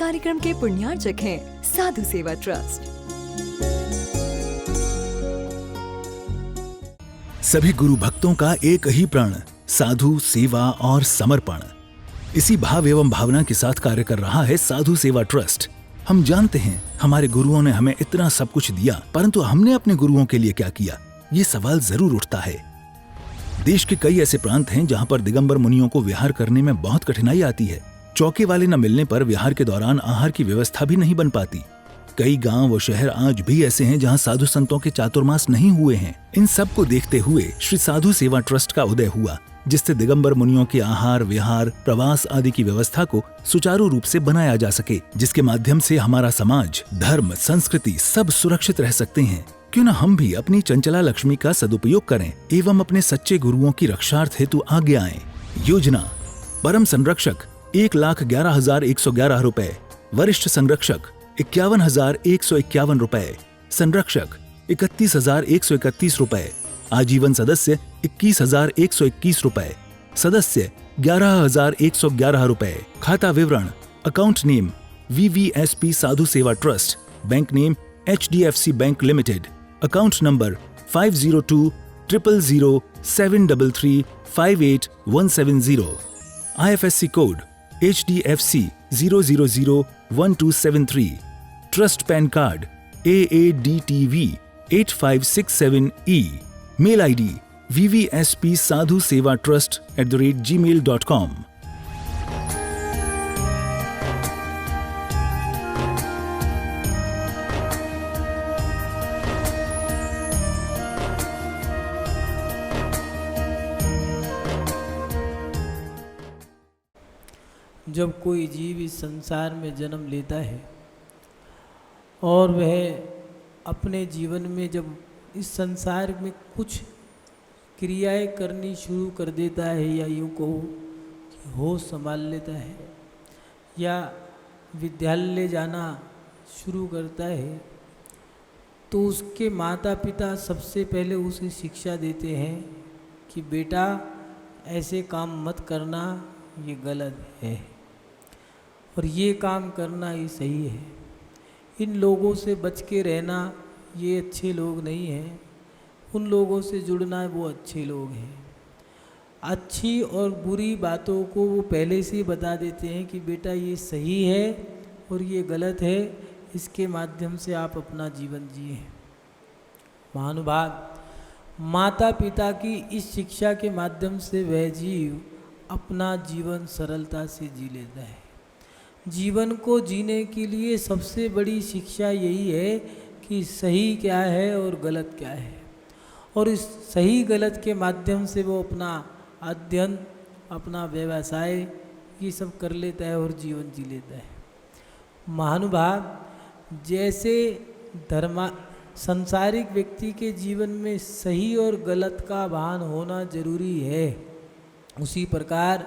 कार्यक्रम के पुण्यार्चक हैं साधु सेवा ट्रस्ट। सभी गुरु भक्तों का एक ही प्रण, साधु सेवा और समर्पण। इसी भाव एवं भावना के साथ कार्य कर रहा है साधु सेवा ट्रस्ट। हम जानते हैं हमारे गुरुओं ने हमें इतना सब कुछ दिया, परंतु हमने अपने गुरुओं के लिए क्या किया, ये सवाल जरूर उठता है। देश के कई ऐसे प्रांत हैं जहां पर दिगंबर मुनियों को विहार करने में बहुत कठिनाई आती है। चौके वाले न मिलने पर विहार के दौरान आहार की व्यवस्था भी नहीं बन पाती। कई गांव व शहर आज भी ऐसे हैं जहां साधु संतों के चातुर्मास नहीं हुए हैं। इन सब को देखते हुए श्री साधु सेवा ट्रस्ट का उदय हुआ, जिससे दिगंबर मुनियों के आहार, विहार, प्रवास आदि की व्यवस्था को सुचारू रूप से बनाया जा सके, जिसके माध्यम से हमारा समाज, धर्म, संस्कृति सब सुरक्षित रह सकते हैं। क्यों न हम भी अपनी चंचला लक्ष्मी का सदुपयोग करें एवं अपने सच्चे गुरुओं की रक्षार्थ हेतु आगे आएं। योजना: परम संरक्षक 1,11,111 रुपए, वरिष्ठ संरक्षक 51,151 रुपए, संरक्षक 31,131 रुपए, आजीवन सदस्य 21,121 रुपए, सदस्य 11,111 रुपए। खाता विवरण: account name VVSP Sadhu Seva trust, bank name HDFC bank limited, account number 50200073358170, IFSC code HDFC 0001273, trust PAN card AADTV 8567E, mail ID vvspsadhusevatrust@gmail.com। जब कोई जीव इस संसार में जन्म लेता है और वह अपने जीवन में जब इस संसार में कुछ क्रियाएं करनी शुरू कर देता है, या यूँ कहो कि होश संभाल लेता है या विद्यालय जाना शुरू करता है, तो उसके माता पिता सबसे पहले उसे शिक्षा देते हैं कि बेटा ऐसे काम मत करना, ये गलत है, और ये काम करना ये सही है। इन लोगों से बच के रहना, ये अच्छे लोग नहीं हैं। उन लोगों से जुड़ना, वो अच्छे लोग हैं। अच्छी और बुरी बातों को वो पहले से ही बता देते हैं कि बेटा ये सही है और ये गलत है, इसके माध्यम से आप अपना जीवन जिए। महानुभाव, माता पिता की इस शिक्षा के माध्यम से वह जीव अपना जीवन सरलता से जी लेता है। जीवन को जीने के लिए सबसे बड़ी शिक्षा यही है कि सही क्या है और गलत क्या है, और इस सही गलत के माध्यम से वो अपना अध्ययन, अपना व्यवसाय, ये सब कर लेता है और जीवन जी लेता है। महानुभाव, जैसे संसारिक व्यक्ति के जीवन में सही और गलत का भान होना जरूरी है, उसी प्रकार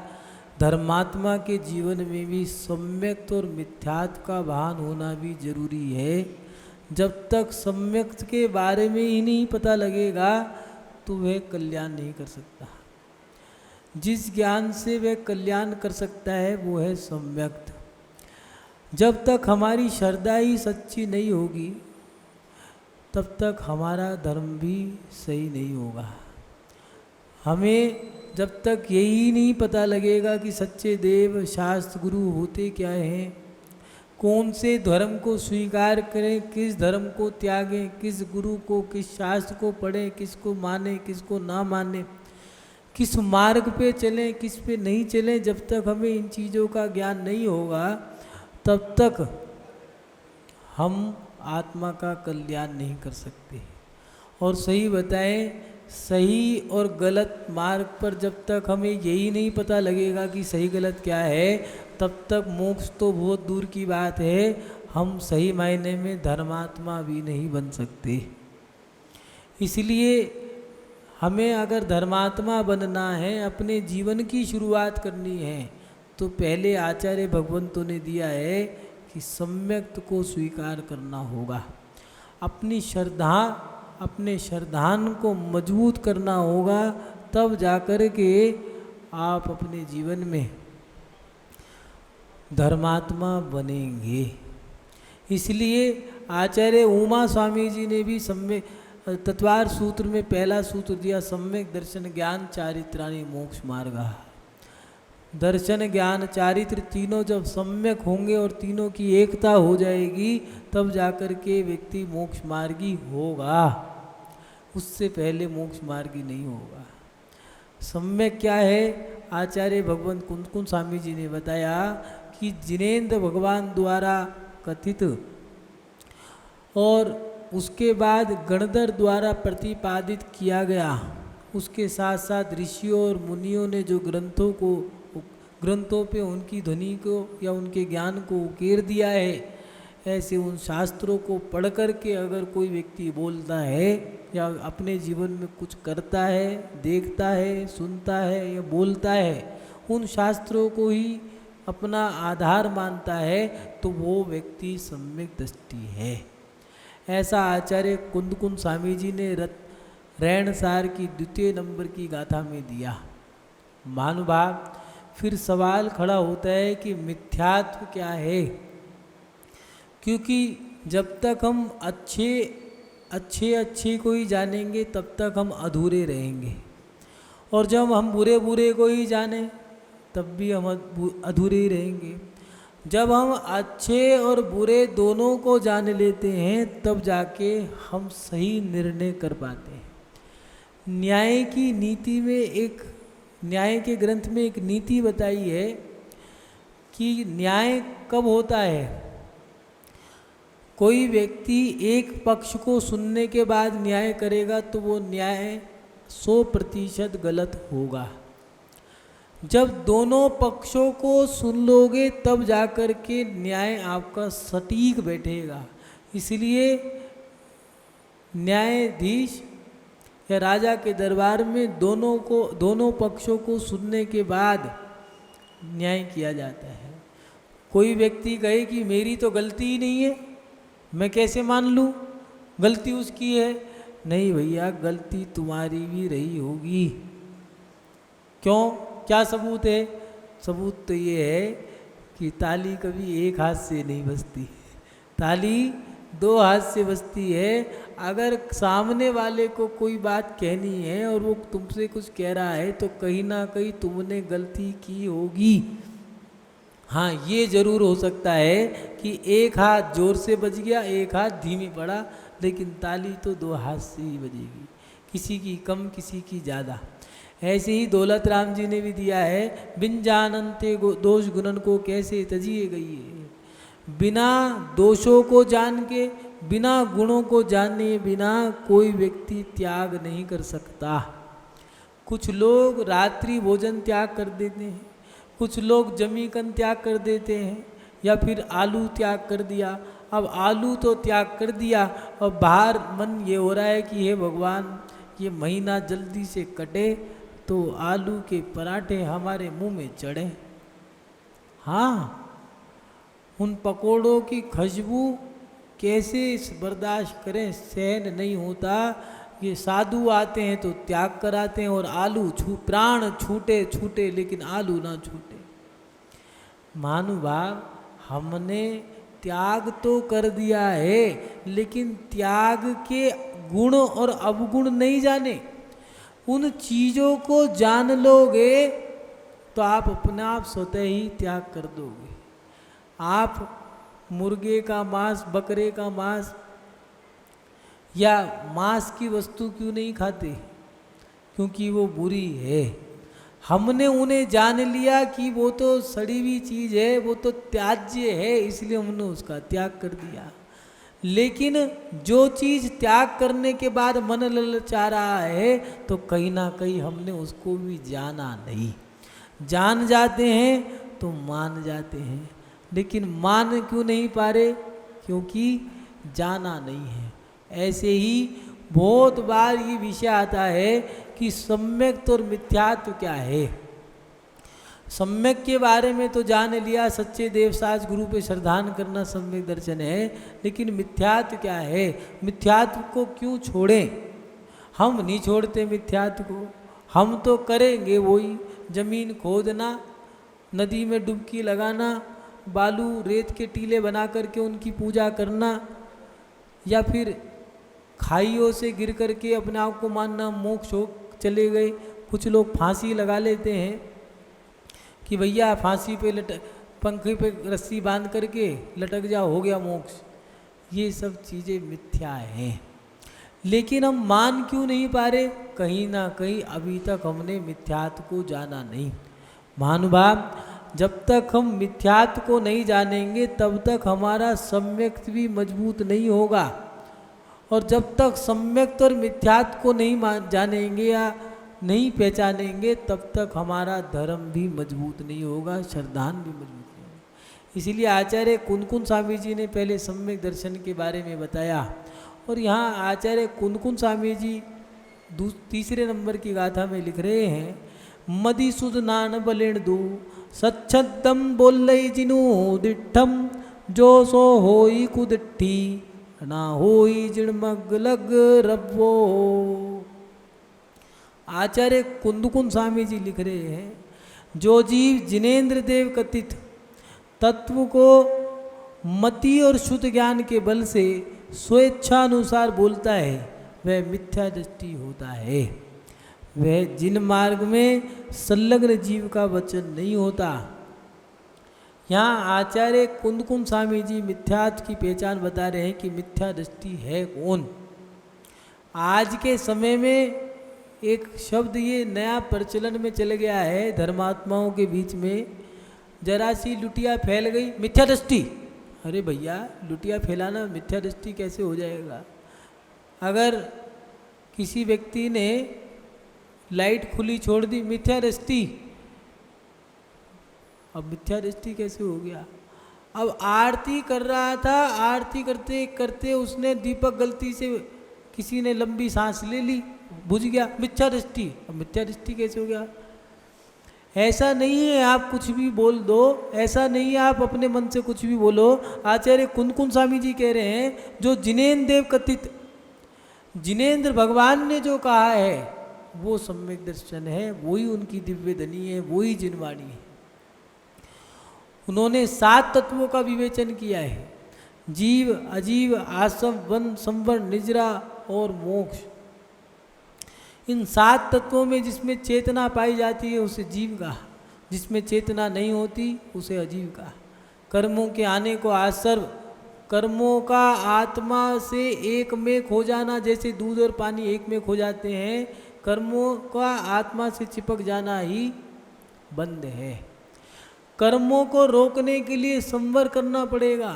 धर्मात्मा के जीवन में भी सम्यक्त और मिथ्यात्व का भान होना भी जरूरी है। जब तक सम्यक्त के बारे में ही नहीं पता लगेगा तो वह कल्याण नहीं कर सकता। जिस ज्ञान से वह कल्याण कर सकता है वो है सम्यक्त। जब तक हमारी श्रद्धा ही सच्ची नहीं होगी तब तक हमारा धर्म भी सही नहीं होगा। हमें जब तक यही नहीं पता लगेगा कि सच्चे देव, शास्त्र, गुरु होते क्या हैं, कौन से धर्म को स्वीकार करें, किस धर्म को त्यागें, किस गुरु को, किस शास्त्र को पढ़ें, किसको माने, किसको ना माने, किस मार्ग पे चलें, किस पे नहीं चलें, जब तक हमें इन चीज़ों का ज्ञान नहीं होगा तब तक हम आत्मा का कल्याण नहीं कर सकते। और सही बताएं, सही और गलत मार्ग पर जब तक हमें यही नहीं पता लगेगा कि सही गलत क्या है, तब तक मोक्ष तो बहुत दूर की बात है, हम सही मायने में धर्मात्मा भी नहीं बन सकते। इसलिए हमें अगर धर्मात्मा बनना है, अपने जीवन की शुरुआत करनी है, तो पहले आचार्य भगवंतों ने दिया है कि सम्यक्त को स्वीकार करना होगा। अपनी श्रद्धा, अपने श्रद्धान को मजबूत करना होगा, तब जाकर के आप अपने जीवन में धर्मात्मा बनेंगे। इसलिए आचार्य उमा स्वामी जी ने भी तत्वार सूत्र में पहला सूत्र दिया, सम्यक दर्शन ज्ञान चारित्राणि मोक्ष मार्गा। दर्शन ज्ञान चारित्र तीनों जब सम्यक होंगे और तीनों की एकता हो जाएगी तब जाकर के व्यक्ति मोक्ष मार्गी होगा, उससे पहले मोक्ष मार्गी नहीं होगा। सम्यक क्या है? आचार्य भगवंत कुंद स्वामी जी ने बताया कि जिनेन्द्र भगवान द्वारा कथित और उसके बाद गणधर द्वारा प्रतिपादित किया गया, उसके साथ साथ ऋषियों और मुनियों ने जो ग्रंथों पे उनकी ध्वनि को या उनके ज्ञान को उकेर दिया है, ऐसे उन शास्त्रों को पढ़ कर के अगर कोई व्यक्ति बोलता है या अपने जीवन में कुछ करता है, देखता है, सुनता है या बोलता है, उन शास्त्रों को ही अपना आधार मानता है, तो वो व्यक्ति सम्यक दृष्टि है। ऐसा आचार्य कुंद स्वामी जी ने रैणसार की द्वितीय नंबर की गाथा में दिया। महानुभाव, फिर सवाल खड़ा होता है कि मिथ्यात्व क्या है? क्योंकि जब तक हम अच्छे को ही जानेंगे तब तक हम अधूरे रहेंगे, और जब हम बुरे को ही जाने तब भी हम अधूरे ही रहेंगे। जब हम अच्छे और बुरे दोनों को जान लेते हैं तब जाके हम सही निर्णय कर पाते हैं। न्याय की नीति में न्याय के ग्रंथ में एक नीति बताई है कि न्याय कब होता है। कोई व्यक्ति एक पक्ष को सुनने के बाद न्याय करेगा तो वो न्याय 100% गलत होगा। जब दोनों पक्षों को सुन लोगे तब जाकर के न्याय आपका सटीक बैठेगा। इसलिए न्यायाधीश या राजा के दरबार में दोनों पक्षों को सुनने के बाद न्याय किया जाता है। कोई व्यक्ति कहे कि मेरी तो गलती ही नहीं है, मैं कैसे मान लूँ गलती उसकी है? नहीं भैया, गलती तुम्हारी भी रही होगी। क्यों? क्या सबूत है? सबूत तो ये है कि ताली कभी एक हाथ से नहीं बजती, ताली 2 हाथ से बजती है। अगर सामने वाले को कोई बात कहनी है और वो तुमसे कुछ कह रहा है तो कहीं ना कहीं तुमने गलती की होगी। हाँ, ये जरूर हो सकता है कि एक हाथ जोर से बज गया, एक हाथ धीमी पड़ा, लेकिन ताली तो 2 हाथ से ही बजेगी, किसी की कम किसी की ज़्यादा। ऐसे ही दौलत राम जी ने भी दिया है, बिन जानते दोष गुणन को कैसे तजिए गई है। बिना दोषों को जान के, बिना गुणों को जाने बिना कोई व्यक्ति त्याग नहीं कर सकता। कुछ लोग रात्रि भोजन त्याग कर देते हैं, कुछ लोग जमीकन त्याग कर देते हैं, या फिर आलू त्याग कर दिया। अब आलू तो त्याग कर दिया और बाहर मन ये हो रहा है कि हे भगवान, ये महीना जल्दी से कटे तो आलू के पराठे हमारे मुंह में चढ़े। हाँ, उन पकोड़ों की खुशबू कैसे बर्दाश्त करें, सहन नहीं होता। ये साधु आते हैं तो त्याग कराते हैं, और आलू प्राण छूटे लेकिन आलू ना छूटे। महानुभाव, हमने त्याग तो कर दिया है, लेकिन त्याग के गुण और अवगुण नहीं जाने। उन चीज़ों को जान लोगे तो आप अपने आप स्वतः ही त्याग कर दोगे। आप मुर्गे का मांस, बकरे का मांस या मांस की वस्तु क्यों नहीं खाते? क्योंकि वो बुरी है। हमने उन्हें जान लिया कि वो तो सड़ी हुई चीज़ है, वो तो त्याज्य है, इसलिए हमने उसका त्याग कर दिया। लेकिन जो चीज़ त्याग करने के बाद मन ललचा रहा है तो कहीं ना कहीं हमने उसको भी जाना नहीं। जान जाते हैं तो मान जाते हैं, लेकिन मान क्यों नहीं पा रहे? क्योंकि जाना नहीं है। ऐसे ही बहुत बार ये विषय आता है कि सम्यक और मिथ्यात्व क्या है। सम्यक के बारे में तो जान लिया, सच्चे देवसाज गुरु पे श्रद्धान करना सम्यक दर्शन है, लेकिन मिथ्यात्व क्या है? मिथ्यात्व को क्यों छोड़ें? हम नहीं छोड़ते मिथ्यात्व को, हम तो करेंगे वही। जमीन खोदना, नदी में डुबकी लगाना, बालू रेत के टीले बना करके उनकी पूजा करना, या फिर खाइयों से गिर करके अपने आप को मानना मोक्ष हो चले गए। कुछ लोग फांसी लगा लेते हैं कि भैया फांसी पे पंखे पे रस्सी बांध करके लटक जा, हो गया मोक्ष। ये सब चीज़ें मिथ्या हैं। लेकिन हम मान क्यों नहीं पा रहे? कहीं ना कहीं अभी तक हमने मिथ्यात्व को जाना नहीं। महानुभाव, जब तक हम मिथ्यात्व को नहीं जानेंगे तब तक हमारा सम्यक्त भी मजबूत नहीं होगा, और जब तक सम्यक्त और मिथ्यात्व को नहीं जानेंगे या नहीं पहचानेंगे तब तक हमारा धर्म भी मजबूत नहीं होगा, श्रद्धान भी मजबूत नहीं होगा। इसीलिए आचार्य कुनकुन स्वामी जी ने पहले सम्यक दर्शन के बारे में बताया, और यहाँ आचार्य कुनकुन स्वामी जी तीसरे नंबर की गाथा में लिख रहे हैं, मदिसुद नान बलेण दू सच्छदम बोलई जिनु दिठम जो सो होई कुदिट्ठी ना होई जिणमग लग रब्बो। आचार्य कुंदकुन स्वामी जी लिख रहे हैं, जो जीव जिनेन्द्र देव कथित तत्व को मति और शुद्ध ज्ञान के बल से स्वेच्छानुसार बोलता है वह मिथ्या दृष्टि होता है। वह जिन मार्ग में संलग्न जीव का वचन नहीं होता। यहाँ आचार्य कुंदकुन स्वामी जी मिथ्यात्व की पहचान बता रहे हैं कि मिथ्या दृष्टि है कौन। आज के समय में एक शब्द ये नया प्रचलन में चल गया है धर्मात्माओं के बीच में, जरा सी लुटिया फैल गई मिथ्या दृष्टि। अरे भैया, लुटिया फैलाना मिथ्या दृष्टि कैसे हो जाएगा? अगर किसी व्यक्ति ने लाइट खुली छोड़ दी, मिथ्या दृष्टि। अब मिथ्या दृष्टि कैसे हो गया? अब आरती कर रहा था, आरती करते करते उसने दीपक गलती से किसी ने लंबी सांस ले ली, बुझ गया, मिथ्या दृष्टि। अब मिथ्या दृष्टि कैसे हो गया? ऐसा नहीं है आप कुछ भी बोल दो, ऐसा नहीं है आप अपने मन से कुछ भी बोलो। आचार्य कुंदकुन स्वामी जी कह रहे हैं, जो जिनेन्द्र देव कथित, जिनेन्द्र भगवान ने जो कहा है वो सम्यक दर्शन है, वही उनकी दिव्य धनी है, वही जिनवाणी है। उन्होंने 7 तत्वों का विवेचन किया है, जीव, अजीव, आसव, वन, संवर, निजरा और मोक्ष। इन 7 तत्वों में जिसमें चेतना पाई जाती है उसे जीव का, जिसमें चेतना नहीं होती उसे अजीव का। कर्मों के आने को आसर्व, कर्मों का आत्मा से एक में खो जाना, जैसे दूध और पानी एक में खो जाते हैं, कर्मों का आत्मा से चिपक जाना ही बंद है। कर्मों को रोकने के लिए संवर करना पड़ेगा।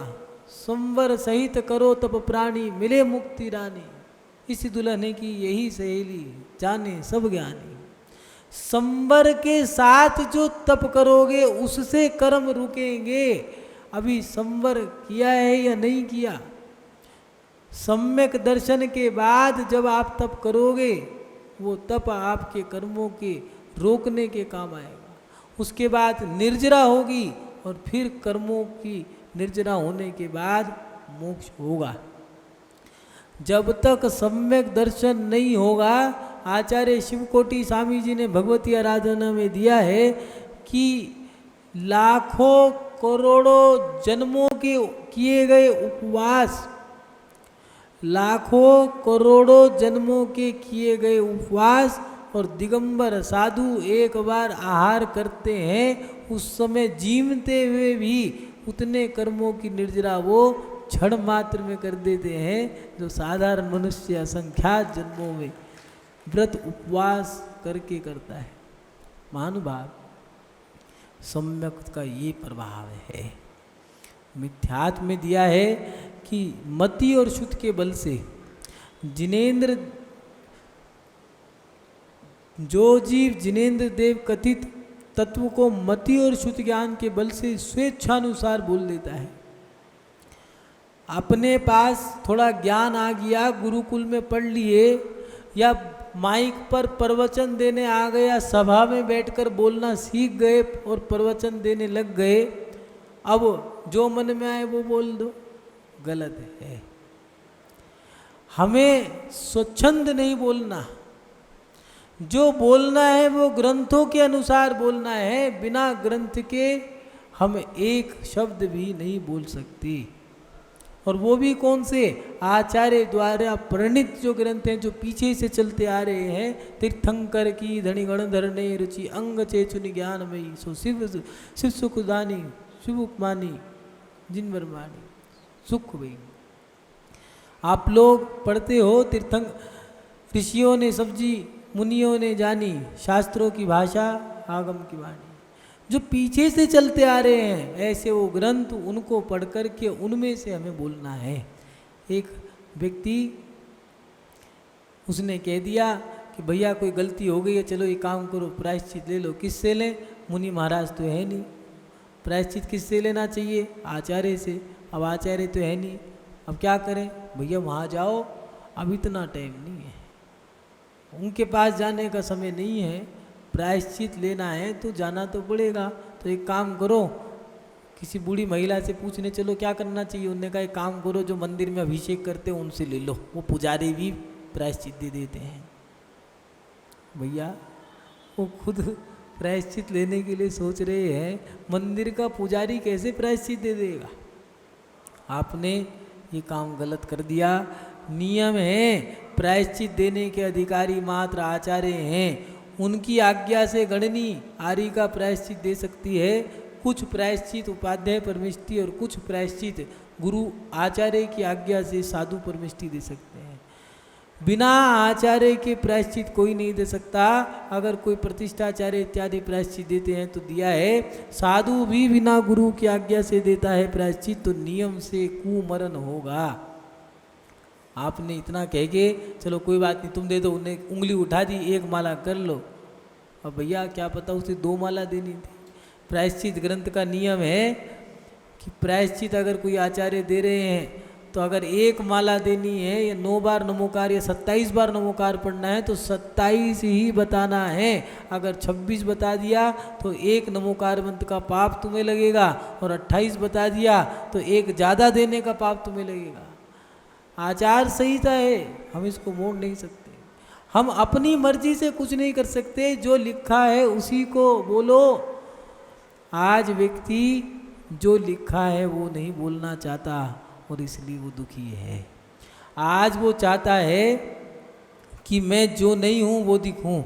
संवर सहित करो तप प्राणी, मिले मुक्ति रानी। इस दुल्हने की यही सहेली, जाने सब ज्ञानी। संवर के साथ जो तप करोगे उससे कर्म रुकेंगे। अभी संवर किया है या नहीं किया? सम्यक दर्शन के बाद जब आप तप करोगे वो तप आपके कर्मों के रोकने के काम आएगा। उसके बाद निर्जरा होगी और फिर कर्मों की निर्जरा होने के बाद मोक्ष होगा। जब तक सम्यक दर्शन नहीं होगा, आचार्य शिवकोटि स्वामी जी ने भगवती आराधना में दिया है कि लाखों करोड़ों जन्मों के किए गए उपवास, लाखों करोड़ों जन्मों के किए गए उपवास और दिगंबर साधु एक बार आहार करते हैं, उस समय जीवते हुए भी उतने कर्मों की निर्जरा वो क्षण मात्र में कर देते हैं जो साधारण मनुष्य असंख्यात जन्मों में व्रत उपवास करके करता है। महानुभाव, सम्यक का ये प्रभाव है। मिथ्यात्व में दिया है कि मति और शुद्ध के बल से जिनेन्द्र, जो जीव जिनेन्द्र देव कथित तत्व को मति और शुद्ध ज्ञान के बल से स्वेच्छानुसार बोल देता है। अपने पास थोड़ा ज्ञान आ गया, गुरुकुल में पढ़ लिए या माइक पर प्रवचन देने आ गए या सभा में बैठकर बोलना सीख गए और प्रवचन देने लग गए, अब जो मन में आए वो बोल दो, गलत है। हमें स्वच्छंद नहीं बोलना, जो बोलना है वो ग्रंथों के अनुसार बोलना है। बिना ग्रंथ के हम एक शब्द भी नहीं बोल सकते। और वो भी कौन से? आचार्य द्वारा प्रणीत जो ग्रंथ हैं, जो पीछे से चलते आ रहे हैं। तीर्थंकर की धनी गणधर ने रुचि अंग चेचुनि ज्ञानमयी, सो शिव शिव सुखदानी शिवुपमानी जिन वर्मानी सुख भई। आप लोग पढ़ते हो, तीर्थंकर ऋषियों ने सब्जी मुनियों ने जानी, शास्त्रों की भाषा आगम की वाणी। जो पीछे से चलते आ रहे हैं ऐसे वो ग्रंथ, उनको पढ़ कर के उनमें से हमें बोलना है। एक व्यक्ति उसने कह दिया कि भैया कोई गलती हो गई है, चलो ये काम करो, प्रायश्चित ले लो। किससे लें? मुनि महाराज तो है नहीं, प्रायश्चित किससे लेना चाहिए? आचार्य से। अब आचार्य तो है नहीं, अब क्या करें? भैया वहाँ जाओ, अब इतना टाइम नहीं है, उनके पास जाने का समय नहीं है, प्रायश्चित लेना है तो जाना तो पड़ेगा। तो एक काम करो, किसी बूढ़ी महिला से पूछने चलो क्या करना चाहिए। उन्होंने कहा एक काम करो, जो मंदिर में अभिषेक करते हो उनसे ले लो, वो पुजारी भी प्रायश्चित दे देते हैं। भैया वो खुद प्रायश्चित लेने के लिए सोच रहे हैं, मंदिर का पुजारी कैसे प्रायश्चित दे देगा? आपने ये काम गलत कर दिया। नियम है, प्रायश्चित देने के अधिकारी मात्र आचार्य हैं, उनकी आज्ञा से गणनी आर्य का प्रायश्चित दे सकती है। कुछ प्रायश्चित उपाध्याय परमिष्टि और कुछ प्रायश्चित गुरु आचार्य की आज्ञा से साधु परमिष्टि दे सकते हैं। बिना आचार्य के प्रायश्चित कोई नहीं दे सकता। अगर कोई प्रतिष्ठाचार्य इत्यादि प्रायश्चित देते हैं तो दिया है। साधु भी बिना गुरु की आज्ञा से देता है प्रायश्चित तो नियम से कुमरण होगा। आपने इतना कह के चलो कोई बात नहीं तुम दे दो, उन्हें उंगली उठा दी, एक माला कर लो। अब भैया क्या पता उसे 2 माला देनी थी। प्रायश्चित ग्रंथ का नियम है कि प्रायश्चित अगर कोई आचार्य दे रहे हैं तो अगर 1 माला देनी है या 9 बार नमोकार या 27 बार नमोकार पढ़ना है तो 27 ही बताना है। अगर 26 बता दिया तो 1 नमोकार मंत्र का पाप तुम्हें लगेगा, और 28 बता दिया तो 1 ज़्यादा देने का पाप तुम्हें लगेगा। आचार संहिता है, हम इसको मोड़ नहीं सकते। हम अपनी मर्जी से कुछ नहीं कर सकते, जो लिखा है उसी को बोलो। आज व्यक्ति जो लिखा है वो नहीं बोलना चाहता और इसलिए वो दुखी है। आज वो चाहता है कि मैं जो नहीं हूँ वो दिखूँ।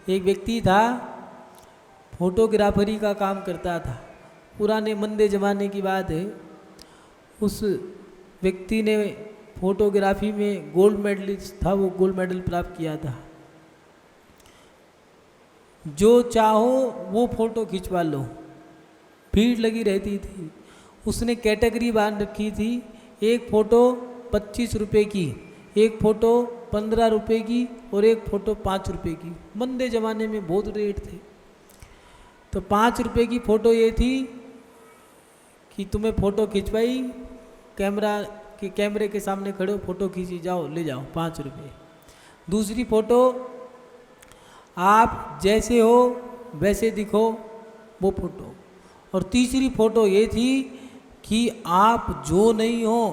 एक व्यक्ति था, फोटोग्राफरी का काम करता था, पुराने मंदे ज़माने की बात है। उस व्यक्ति ने फोटोग्राफी में गोल्ड मेडलिस्ट था, वो गोल्ड मेडल प्राप्त किया था। जो चाहो वो फोटो खिंचवा लो, भीड़ लगी रहती थी। उसने कैटेगरी बांध रखी थी, एक फ़ोटो 25 रुपये की, एक फ़ोटो 15 रुपये की और एक फ़ोटो 5 रुपये की। मंदे ज़माने में बहुत रेट थे। तो 5 रुपये की फ़ोटो ये थी कि तुम्हें फ़ोटो खिंचवाई, कैमरे के सामने खड़े हो, फ़ोटो खींची, जाओ ले जाओ 5 रुपये। दूसरी फ़ोटो आप जैसे हो वैसे दिखो, वो फ़ोटो। और तीसरी फ़ोटो ये थी कि आप जो नहीं हो,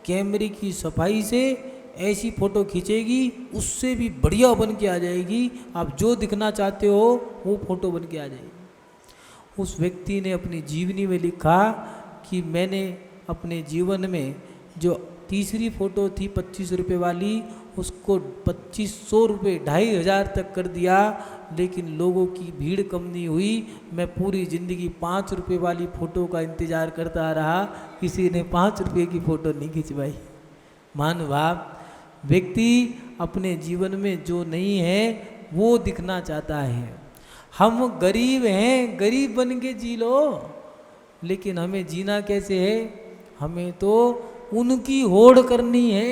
कैमरे की सफाई से ऐसी फ़ोटो खींचेगी, उससे भी बढ़िया बन के आ जाएगी। आप जो दिखना चाहते हो वो फ़ोटो बन के आ जाएगी। उस व्यक्ति ने अपनी जीवनी में लिखा कि मैंने अपने जीवन में जो तीसरी फ़ोटो थी 25 रुपये वाली, उसको 2500 रुपये 2500 तक कर दिया, लेकिन लोगों की भीड़ कम नहीं हुई। मैं पूरी ज़िंदगी 5 रुपये वाली फ़ोटो का इंतज़ार करता रहा, किसी ने 5 रुपये की फ़ोटो नहीं खिंचवाई। महानुभाव, व्यक्ति अपने जीवन में जो नहीं है वो दिखना चाहता है। हम गरीब हैं, गरीब बन के जी लो, लेकिन हमें जीना कैसे है? हमें तो उनकी होड़ करनी है,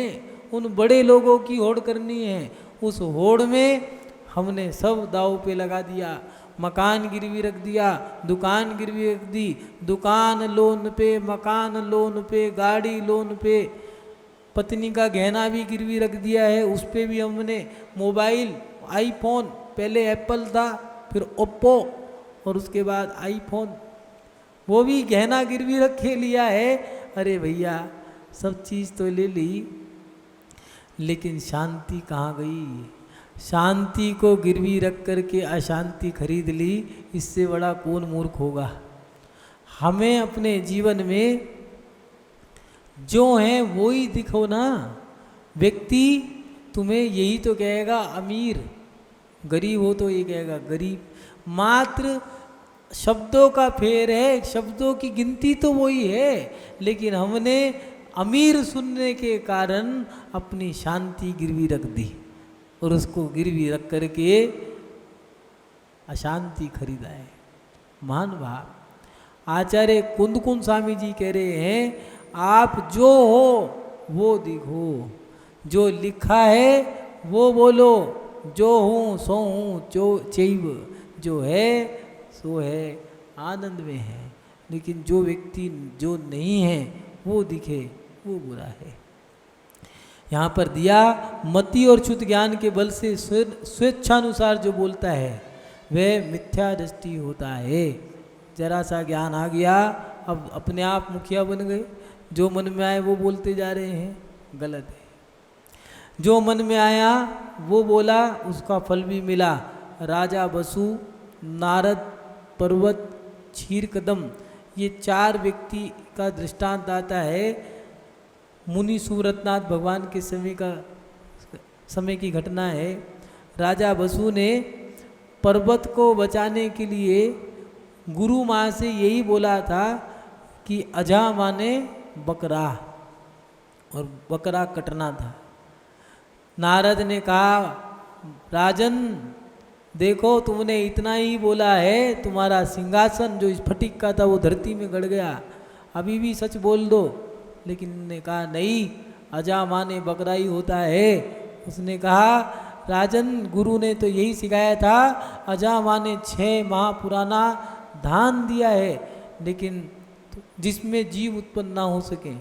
उन बड़े लोगों की होड़ करनी है। उस होड़ में हमने सब दाव पे लगा दिया। मकान गिरवी रख दिया, दुकान गिरवी रख दी, दुकान लोन पे, मकान लोन पे, गाड़ी लोन पे, पत्नी का गहना भी गिरवी रख दिया है, उस पे भी हमने मोबाइल, आईफोन, पहले एप्पल था फिर ओप्पो और उसके बाद आईफोन, वो भी गहना गिरवी रख के लिया है। अरे भैया सब चीज़ तो ले ली, लेकिन शांति कहाँ गई? शांति को गिरवी रख कर के अशांति खरीद ली, इससे बड़ा कौन मूर्ख होगा? हमें अपने जीवन में जो है वो ही दिखो ना। व्यक्ति तुम्हें यही तो कहेगा अमीर, गरीब हो तो ये कहेगा गरीब। मात्र शब्दों का फेर है, शब्दों की गिनती तो वही है, लेकिन हमने अमीर सुनने के कारण अपनी शांति गिरवी रख दी और उसको गिरवी रख करके अशांति खरीदा है। महान भाव आचार्य कुंदकुंद स्वामी जी कह रहे हैं, आप जो हो वो दिखो, जो लिखा है वो बोलो, जो हूँ सो हूँ जो चैव, जो है सो है, आनंद में है। लेकिन जो व्यक्ति जो नहीं है वो दिखे वो बुरा है। यहाँ पर दिया मति और क्षुद्र ज्ञान के बल से स्वेच्छानुसार जो बोलता है वह मिथ्या दृष्टि होता है। जरा सा ज्ञान आ गया, अब अपने आप मुखिया बन गए, जो मन में आए वो बोलते जा रहे हैं, गलत है। जो मन में आया वो बोला, उसका फल भी मिला। राजा बसु, नारद, पर्वत, क्षीर कदम, ये चार व्यक्ति का दृष्टांत आता है। मुनि सुव्रतनाथ भगवान के समय की घटना है। राजा बसु ने पर्वत को बचाने के लिए गुरु माँ से यही बोला था कि अजा माने बकरा, और बकरा कटना था। नारद ने कहा, राजन देखो तुमने इतना ही बोला है, तुम्हारा सिंहासन जो स्फटिक का था वो धरती में गड़ गया, अभी भी सच बोल दो। लेकिन ने कहा नहीं, अजा माने बकरा ही होता है। उसने कहा, राजन गुरु ने तो यही सिखाया था, अजा माने 6 माह पुराना धान दिया है, लेकिन जिसमें जीव उत्पन्न ना हो सके,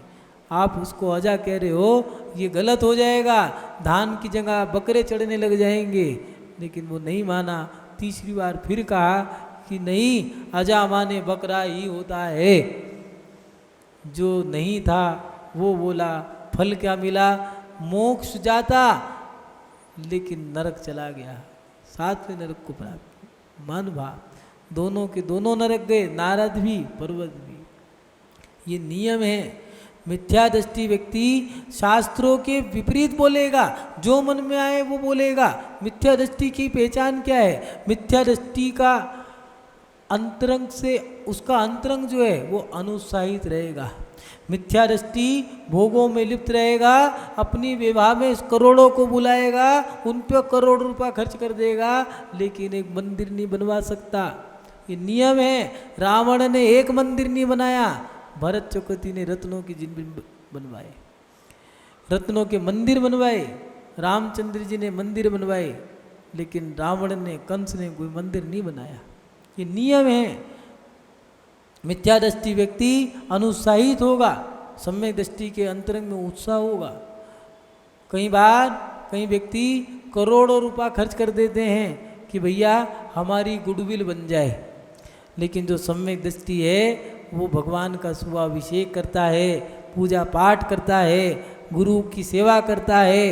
आप उसको अजा कह रहे हो, ये गलत हो जाएगा, धान की जगह बकरे चढ़ने लग जाएंगे। लेकिन वो नहीं माना। तीसरी बार फिर कहा कि नहीं, अजा माने बकरा ही होता है। जो नहीं था वो बोला, फल क्या मिला, मोक्ष जाता, लेकिन नरक चला गया, 7वें नरक को प्राप्त। मन भाव दोनों के दोनों नरक गए, नारद भी पर्वत भी। ये नियम है। मिथ्या दृष्टि व्यक्ति शास्त्रों के विपरीत बोलेगा, जो मन में आए वो बोलेगा। मिथ्या दृष्टि की पहचान क्या है? मिथ्या दृष्टि का अंतरंग से, उसका अंतरंग जो है वो अनुत्साहित रहेगा। मिथ्या दृष्टि भोगों में लिप्त रहेगा, अपनी विवाह में करोड़ों को बुलाएगा, उन पर करोड़ रुपया खर्च कर देगा, लेकिन एक मंदिर नहीं बनवा सकता। ये नियम है। रावण ने एक मंदिर नहीं बनाया, भरत चक्रवर्ती ने रत्नों की जिन बनवाए, रत्नों के मंदिर बनवाए। रामचंद्र जी ने मंदिर बनवाए, लेकिन रावण ने, कंस ने कोई मंदिर नहीं बनाया। ये नियम है। मिथ्या दृष्टि व्यक्ति अनुत्साहित होगा, सम्यक दृष्टि के अंतरंग में उत्साह होगा। कई बार कई व्यक्ति करोड़ों रुपया खर्च कर देते हैं कि भैया हमारी गुडविल बन जाए, लेकिन जो सम्यक दृष्टि है वो भगवान का शुभाभिषेक करता है, पूजा पाठ करता है, गुरु की सेवा करता है,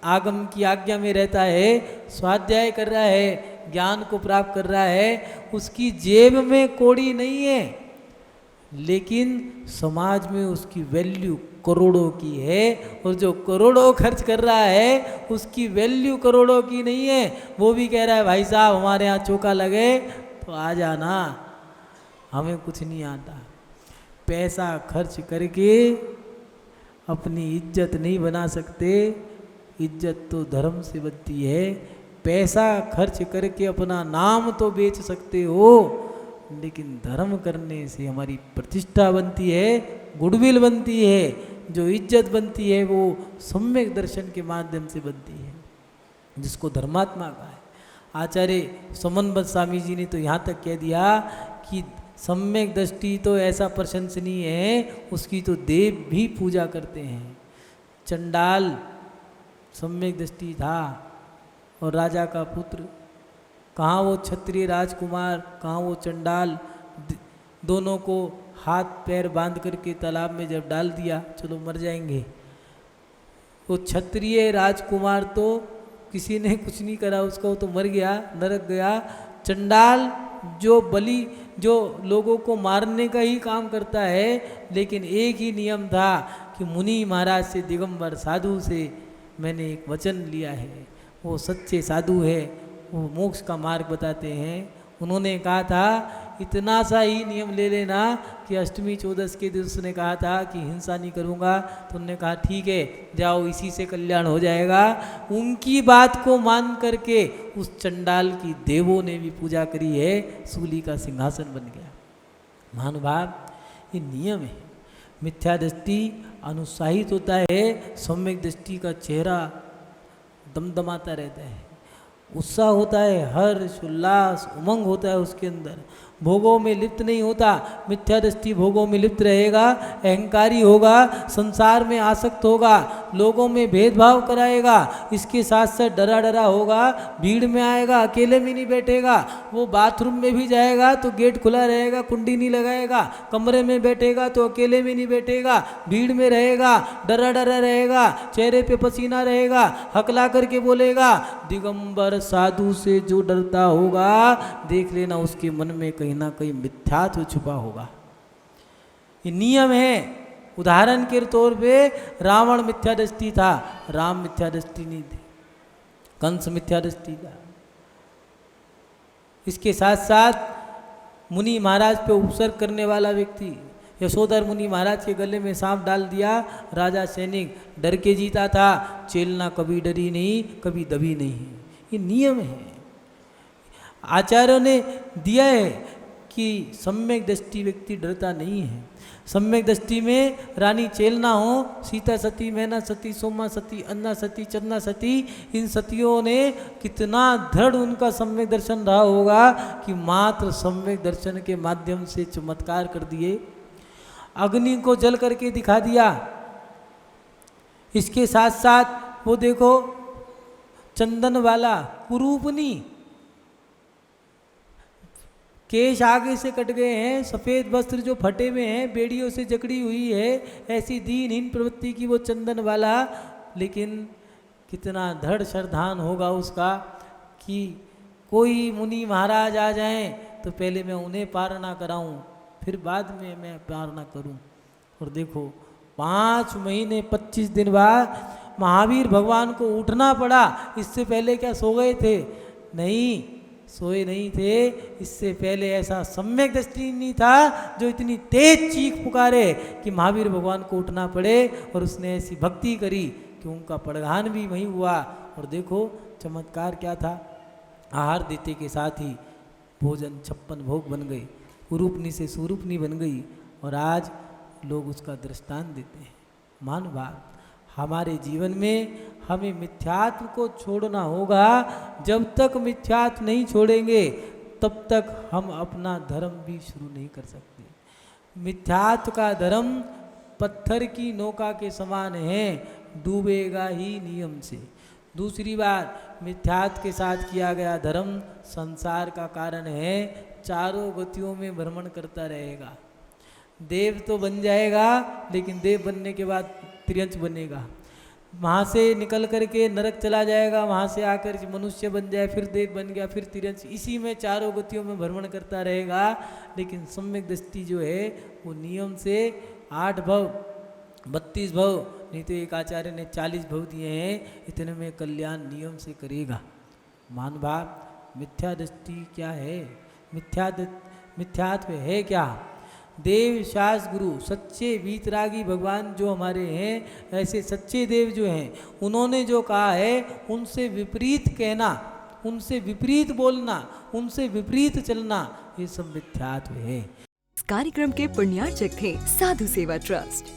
आगम की आज्ञा में रहता है, स्वाध्याय कर रहा है, ज्ञान को प्राप्त कर रहा है। उसकी जेब में कौड़ी नहीं है, लेकिन समाज में उसकी वैल्यू करोड़ों की है। और जो करोड़ों खर्च कर रहा है उसकी वैल्यू करोड़ों की नहीं है। वो भी कह रहा है, भाई साहब हमारे यहाँ चौका लगे तो आ जाना, हमें कुछ नहीं आता। पैसा खर्च करके अपनी इज्जत नहीं बना सकते। इज्जत तो धर्म से बनती है। पैसा खर्च करके अपना नाम तो बेच सकते हो, लेकिन धर्म करने से हमारी प्रतिष्ठा बनती है, गुडविल बनती है। जो इज्जत बनती है वो सम्यक दर्शन के माध्यम से बनती है, जिसको धर्मात्मा कहा है। आचार्य समन्वत स्वामी जी ने तो यहाँ तक कह दिया कि सम्यक दृष्टि तो ऐसा प्रशंसनीय है, उसकी तो देव भी पूजा करते हैं। चंडाल सम्यक दृष्टि था और राजा का पुत्र, कहाँ वो क्षत्रिय राजकुमार, कहाँ वो चंडाल। दोनों को हाथ पैर बांध करके तालाब में जब डाल दिया, चलो मर जाएंगे। वो क्षत्रिय राजकुमार तो किसी ने कुछ नहीं करा उसका, वो तो मर गया, नरक गया। चंडाल जो लोगों को मारने का ही काम करता है, लेकिन एक ही नियम था कि मुनि महाराज से, दिगंबर साधु से मैंने एक वचन लिया है, वो सच्चे साधु है, वो मोक्ष का मार्ग बताते हैं। उन्होंने कहा था इतना सा ही नियम ले लेना कि अष्टमी चौदस के दिन उसने कहा था कि हिंसा नहीं करूँगा, तो उन्होंने कहा ठीक है जाओ, इसी से कल्याण हो जाएगा। उनकी बात को मान करके उस चंडाल की देवों ने भी पूजा करी है, सूली का सिंहासन बन गया। महानुभाव, ये नियम है। मिथ्या दृष्टि अनुत्साहित होता है, सम्यक दृष्टि का चेहरा दमदमाता रहता है, उत्साह होता है, हर्ष उल्लास उमंग होता है उसके अंदर, भोगों में लिप्त नहीं होता। मिथ्या दृष्टि भोगों में लिप्त रहेगा, अहंकारी होगा, संसार में आसक्त होगा, लोगों में भेदभाव कराएगा, इसके साथ साथ डरा डरा होगा, भीड़ में आएगा, अकेले में नहीं बैठेगा, वो बाथरूम में भी जाएगा तो गेट खुला रहेगा, कुंडी नहीं लगाएगा, कमरे में बैठेगा तो अकेले में नहीं बैठेगा, भीड़ में रहेगा, डरा डरा रहेगा, चेहरे पे पसीना रहेगा, हकला करके बोलेगा। दिगंबर साधु से जो डरता होगा, देख लेना उसके मन में कहीं ना कहीं मिथ्यात्व छुपा होगा। ये नियम है। उदाहरण के तौर पे रावण मिथ्या दृष्टि था, राम मिथ्या दृष्टि नहीं थे, कंस मिथ्या दृष्टि था। इसके साथ साथ मुनि महाराज पे उपसर्ग करने वाला व्यक्ति, यशोधर मुनि महाराज के गले में सांप डाल दिया, राजा सैनिक डर के जीता था, चेलना कभी डरी नहीं, कभी दबी नहीं। ये नियम है, आचार्यों ने दिया है कि सम्यक दृष्टि व्यक्ति डरता नहीं है। सम्यक दृष्टि में रानी चेलना हो, सीता सती, मैना सती, सोमा सती, अन्ना सती, चंदा सती, इन सतियों ने कितना दृढ़ उनका सम्यक दर्शन रहा होगा कि मात्र सम्यक दर्शन के माध्यम से चमत्कार कर दिए, अग्नि को जल करके दिखा दिया। इसके साथ साथ वो देखो चंदन वाला कुरूपनी, केश आगे से कट गए हैं, सफ़ेद वस्त्र जो फटे हुए हैं, बेड़ियों से जकड़ी हुई है, ऐसी दीनहीन प्रवृत्ति की वो चंदन वाला, लेकिन कितना दृढ़ श्रद्धान होगा उसका कि कोई मुनि महाराज आ जाएं तो पहले मैं उन्हें पारना कराऊं, फिर बाद में मैं पारना करूं। और देखो 5 महीने 25 दिन बाद महावीर भगवान को उठना पड़ा। इससे पहले क्या सो गए थे? नहीं, सोए नहीं थे। इससे पहले ऐसा सम्यक दृष्टि नहीं था जो इतनी तेज चीख पुकारे कि महावीर भगवान को उठना पड़े, और उसने ऐसी भक्ति करी कि उनका पड़गान भी वहीं हुआ। और देखो चमत्कार क्या था, आहार देते के साथ ही भोजन 56 भोग बन गए, कुरूपनी से सुरूपनी बन गई, और आज लोग उसका दृष्टांत देते हैं। महानुभाव, हमारे जीवन में हमें मिथ्यात्व को छोड़ना होगा। जब तक मिथ्यात्व नहीं छोड़ेंगे तब तक हम अपना धर्म भी शुरू नहीं कर सकते। मिथ्यात्व का धर्म पत्थर की नौका के समान है, डूबेगा ही नियम से। दूसरी बात, मिथ्यात्व के साथ किया गया धर्म संसार का कारण है, चारों गतियों में भ्रमण करता रहेगा। देव तो बन जाएगा, लेकिन देव बनने के बाद त्रियंच बनेगा, वहाँ से निकल करके नरक चला जाएगा, वहाँ से आकर मनुष्य बन जाए, फिर देव बन गया, फिर तिरंज, इसी में चारों गतियों में भ्रमण करता रहेगा। लेकिन सम्यक दृष्टि जो है वो नियम से 8 भव 32 भव, नहीं तो एक आचार्य ने 40 भव दिए हैं, इतने में कल्याण नियम से करेगा। महानुभाव, मिथ्या दृष्टि क्या है? मिथ्यात्व है क्या? देव शास्त्र गुरु सच्चे वीतरागी भगवान जो हमारे हैं, ऐसे सच्चे देव जो हैं, उन्होंने जो कहा है उनसे विपरीत कहना, उनसे विपरीत बोलना, उनसे विपरीत चलना, ये सब मिथ्यात्व है। इस कार्यक्रम के पुण्यार्चक थे साधु सेवा ट्रस्ट।